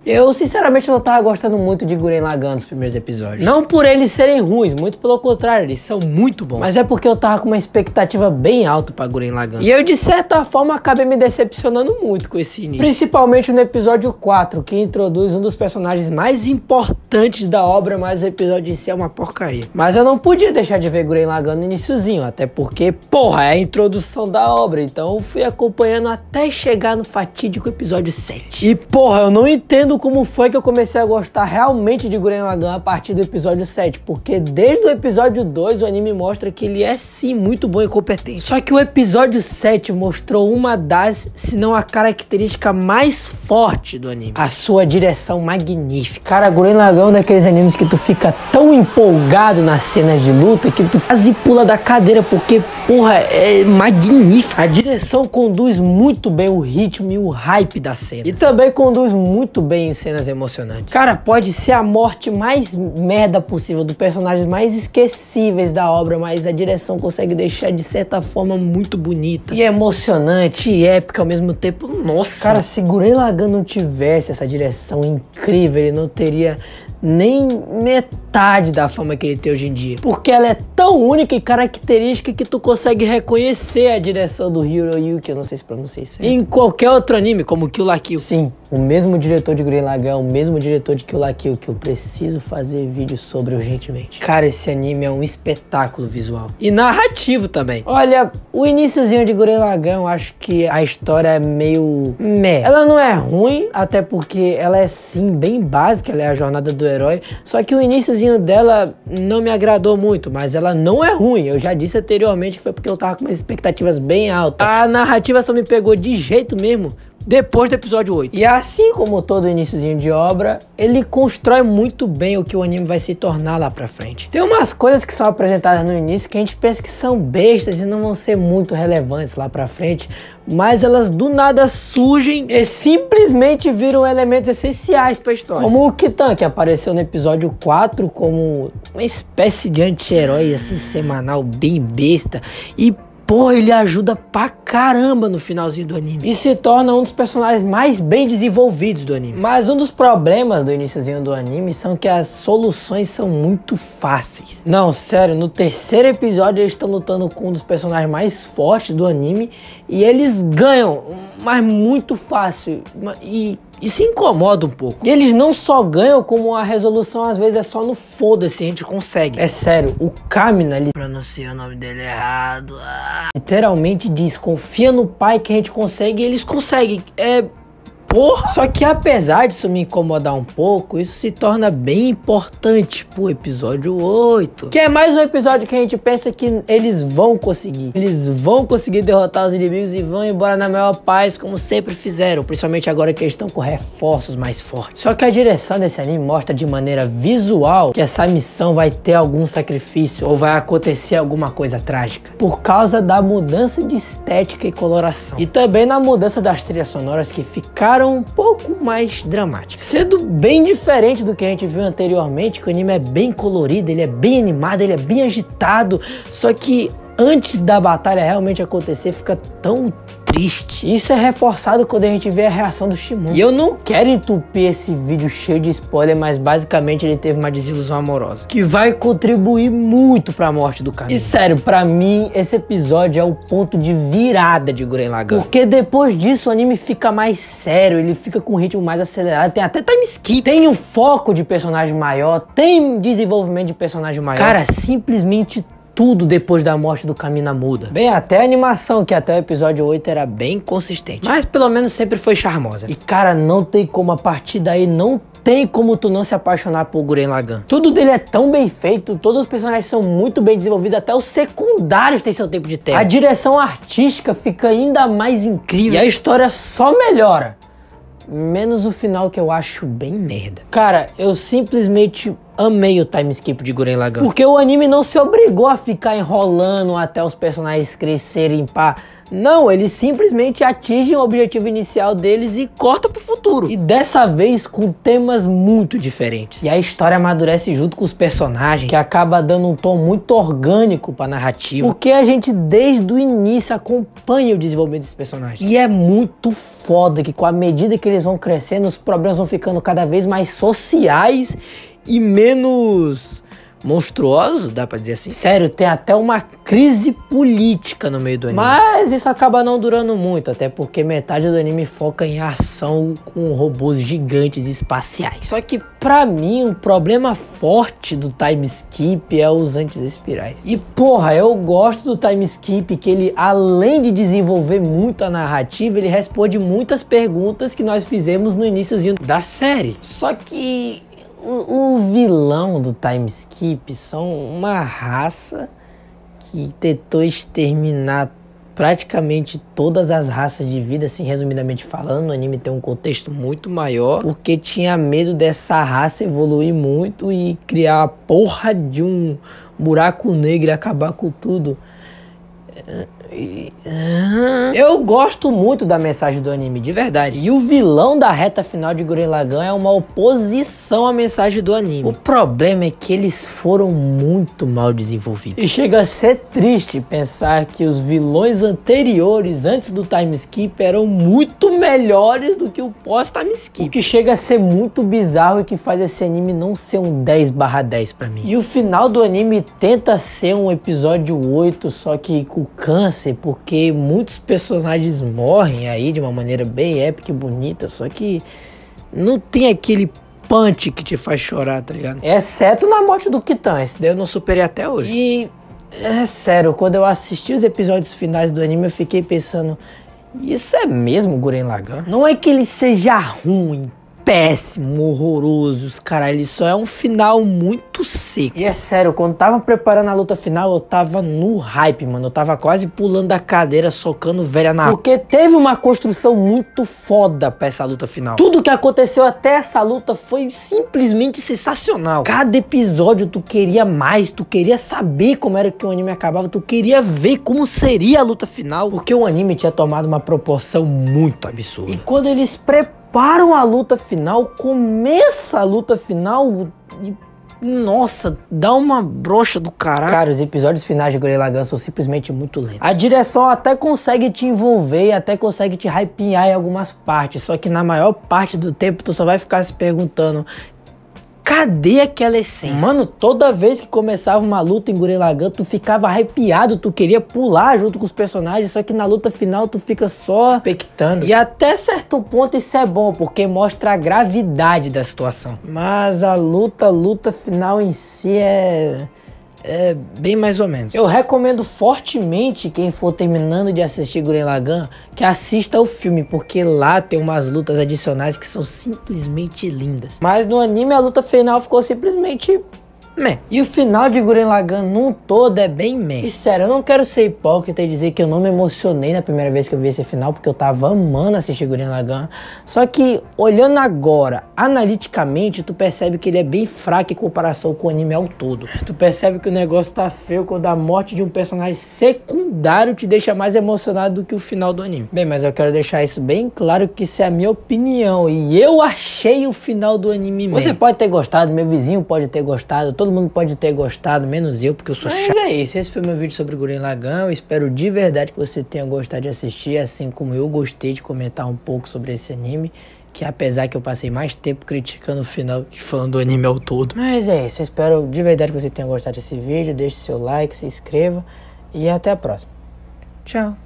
Eu, sinceramente, não tava gostando muito de Gurren Lagann nos primeiros episódios. Não por eles serem ruins, muito pelo contrário, eles são muito bons. Mas é porque eu tava com uma expectativa bem alta pra Gurren Lagann. E eu, de certa forma, acabei me decepcionando muito com esse início. Principalmente no episódio 4, que introduz um dos personagens mais importantes da obra, mas o episódio em si é uma porcaria. Mas eu não podia deixar de ver Gurren Lagann no iniciozinho, até porque, porra, é a introdução da obra. Então eu fui acompanhando até chegar no fatídico episódio 7. E, porra, eu não entendo como foi que eu comecei a gostar realmente de Gurren Lagann a partir do episódio 7, porque desde o episódio 2 o anime mostra que ele é sim muito bom e competente. Só que o episódio 7 mostrou uma das, se não a característica mais forte do anime: a sua direção magnífica. Cara, Gurren Lagann é um daqueles animes que tu fica tão empolgado nas cenas de luta que tu quase pula da cadeira, porque, porra, é magnífico. A direção conduz muito bem o ritmo e o hype da cena. E também conduz muito bem em cenas emocionantes. Cara, pode ser a morte mais merda possível, do personagem mais esquecíveis da obra, mas a direção consegue deixar de certa forma muito bonita e emocionante e épica ao mesmo tempo. Nossa! Cara, se Gurren Lagann não tivesse essa direção incrível, ele não teria nem metade da fama que ele tem hoje em dia, porque ela é tão única e característica que tu consegue reconhecer a direção do Hiroyuki, eu não sei se pronunciei certo, em qualquer outro anime, como Kill la Kill. Sim, o mesmo diretor de Gurren Lagann, o mesmo diretor de Kill la Kill, que eu preciso fazer vídeo sobre urgentemente. Cara, esse anime é um espetáculo visual e narrativo também. Olha, o iniciozinho de Gurren Lagann, eu acho que a história é meio meh. Ela não é ruim, até porque ela é sim bem básica, ela é a jornada do herói, só que o iniciozinho dela não me agradou muito, mas ela não é ruim. Eu já disse anteriormente que foi porque eu tava com umas expectativas bem altas. A narrativa só me pegou de jeito mesmo depois do episódio 8. E assim como todo iniciozinho de obra, ele constrói muito bem o que o anime vai se tornar lá pra frente. Tem umas coisas que são apresentadas no início que a gente pensa que são bestas e não vão ser muito relevantes lá pra frente, mas elas do nada surgem e simplesmente viram elementos essenciais pra história. Como o Kitan, que apareceu no episódio 4 como uma espécie de anti-herói assim semanal bem besta, e pô, ele ajuda pra caramba no finalzinho do anime e se torna um dos personagens mais bem desenvolvidos do anime. Mas um dos problemas do iniciozinho do anime são que as soluções são muito fáceis. Não, sério, no terceiro episódio eles estão lutando com um dos personagens mais fortes do anime e eles ganham, mas muito fácil, e isso incomoda um pouco. E eles não só ganham, como a resolução às vezes é só no foda-se, a gente consegue. É sério, o Kamina, ele pronuncia o nome dele errado. Literalmente diz, confia no pai que a gente consegue, e eles conseguem. Porra! Só que apesar disso me incomodar um pouco, isso se torna bem importante pro episódio 8. Que é mais um episódio que a gente pensa que eles vão conseguir. Eles vão conseguir derrotar os inimigos e vão embora na maior paz, como sempre fizeram. Principalmente agora que eles estão com reforços mais fortes. Só que a direção desse anime mostra de maneira visual que essa missão vai ter algum sacrifício ou vai acontecer alguma coisa trágica, por causa da mudança de estética e coloração. E também na mudança das trilhas sonoras, que ficaram um pouco mais dramáticas, sendo bem diferente do que a gente viu anteriormente, que o anime é bem colorido, ele é bem animado, ele é bem agitado, só que antes da batalha realmente acontecer fica tão triste. Isso é reforçado quando a gente vê a reação do Shimon. E eu não quero entupir esse vídeo cheio de spoiler, mas basicamente ele teve uma desilusão amorosa que vai contribuir muito pra morte do Kamina. E sério, pra mim esse episódio é o ponto de virada de Gurren Lagann, porque depois disso o anime fica mais sério, ele fica com um ritmo mais acelerado, tem até time skip, tem um foco de personagem maior, tem desenvolvimento de personagem maior. Cara, simplesmente tudo depois da morte do Kamina muda. Bem, até a animação, que até o episódio 8 era bem consistente, mas pelo menos sempre foi charmosa. E cara, não tem como, a partir daí não tem como tu não se apaixonar por Gurren Lagann. Tudo dele é tão bem feito, todos os personagens são muito bem desenvolvidos, até os secundários têm seu tempo de tela. A direção artística fica ainda mais incrível e a história só melhora. Menos o final, que eu acho bem merda. Cara, eu simplesmente amei o time skip de Gurren Lagann. Porque o anime não se obrigou a ficar enrolando até os personagens crescerem pá. Não, eles simplesmente atingem o objetivo inicial deles e corta pro futuro. E dessa vez com temas muito diferentes. E a história amadurece junto com os personagens, que acaba dando um tom muito orgânico pra narrativa. Porque a gente desde o início acompanha o desenvolvimento desses personagens. E é muito foda que com a medida que eles vão crescendo, os problemas vão ficando cada vez mais sociais e menos monstruoso, dá pra dizer assim. Sério, tem até uma crise política no meio do anime. Mas isso acaba não durando muito, até porque metade do anime foca em ação com robôs gigantes espaciais. Só que pra mim, um problema forte do time skip é os anti-espirais. E porra, eu gosto do time skip, que ele, além de desenvolver muito a narrativa, ele responde muitas perguntas que nós fizemos no iniciozinho da série. Só que o vilão do time skip são uma raça que tentou exterminar praticamente todas as raças de vida, assim, resumidamente falando. O anime tem um contexto muito maior, porque tinha medo dessa raça evoluir muito e criar a porra de um buraco negro e acabar com tudo. Eu gosto muito da mensagem do anime, de verdade. E o vilão da reta final de Gurren Lagann é uma oposição à mensagem do anime. O problema é que eles foram muito mal desenvolvidos. E chega a ser triste pensar que os vilões anteriores, antes do time skip, eram muito melhores do que o pós-time skip. O que chega a ser muito bizarro e que faz esse anime não ser um 10/10 pra mim. E o final do anime tenta ser um episódio 8, só que com câncer, porque muitos personagens morrem aí de uma maneira bem épica e bonita, só que não tem aquele punch que te faz chorar, tá ligado? Exceto na morte do Kitan, esse daí eu não superei até hoje. E é sério, quando eu assisti os episódios finais do anime, eu fiquei pensando, isso é mesmo Gurren Lagann? Não é que ele seja ruim, péssimo, horroroso, os caralho, isso só é um final muito seco. E é sério, quando tava preparando a luta final, eu tava no hype, mano. Eu tava quase pulando da cadeira, socando velha na... Porque teve uma construção muito foda pra essa luta final. Tudo que aconteceu até essa luta foi simplesmente sensacional. Cada episódio tu queria mais, tu queria saber como era que o anime acabava, tu queria ver como seria a luta final, porque o anime tinha tomado uma proporção muito absurda. E quando eles preparam a luta final, começa a luta final e, nossa, dá uma brocha do caralho. Cara, os episódios finais de Gurren Lagann são simplesmente muito lentos. A direção até consegue te envolver, até consegue te hypear em algumas partes, só que na maior parte do tempo tu só vai ficar se perguntando, cadê aquela essência? Mano, toda vez que começava uma luta em Gurren Lagann, tu ficava arrepiado, tu queria pular junto com os personagens, só que na luta final tu fica só expectando. E até certo ponto isso é bom, porque mostra a gravidade da situação. Mas a luta final em si é bem mais ou menos. Eu recomendo fortemente quem for terminando de assistir Gurren Lagann que assista o filme, porque lá tem umas lutas adicionais que são simplesmente lindas. Mas no anime a luta final ficou simplesmente meh. E o final de Gurren Lagann num todo é bem meh. E sério, eu não quero ser hipócrita e dizer que eu não me emocionei na primeira vez que eu vi esse final, porque eu tava amando assistir Gurren Lagann. Só que, olhando agora, analiticamente, tu percebe que ele é bem fraco em comparação com o anime ao todo. Tu percebe que o negócio tá feio quando a morte de um personagem secundário te deixa mais emocionado do que o final do anime. Bem, mas eu quero deixar isso bem claro, que isso é a minha opinião. E eu achei o final do anime meh. Você pode ter gostado, meu vizinho pode ter gostado, todo mundo pode ter gostado, menos eu, porque eu sou chato. Mas é isso, esse foi meu vídeo sobre Gurren Lagann. Eu espero de verdade que você tenha gostado de assistir, assim como eu gostei de comentar um pouco sobre esse anime, que apesar que eu passei mais tempo criticando o final que falando do anime ao todo. Mas é isso, eu espero de verdade que você tenha gostado desse vídeo. Deixe seu like, se inscreva e até a próxima. Tchau.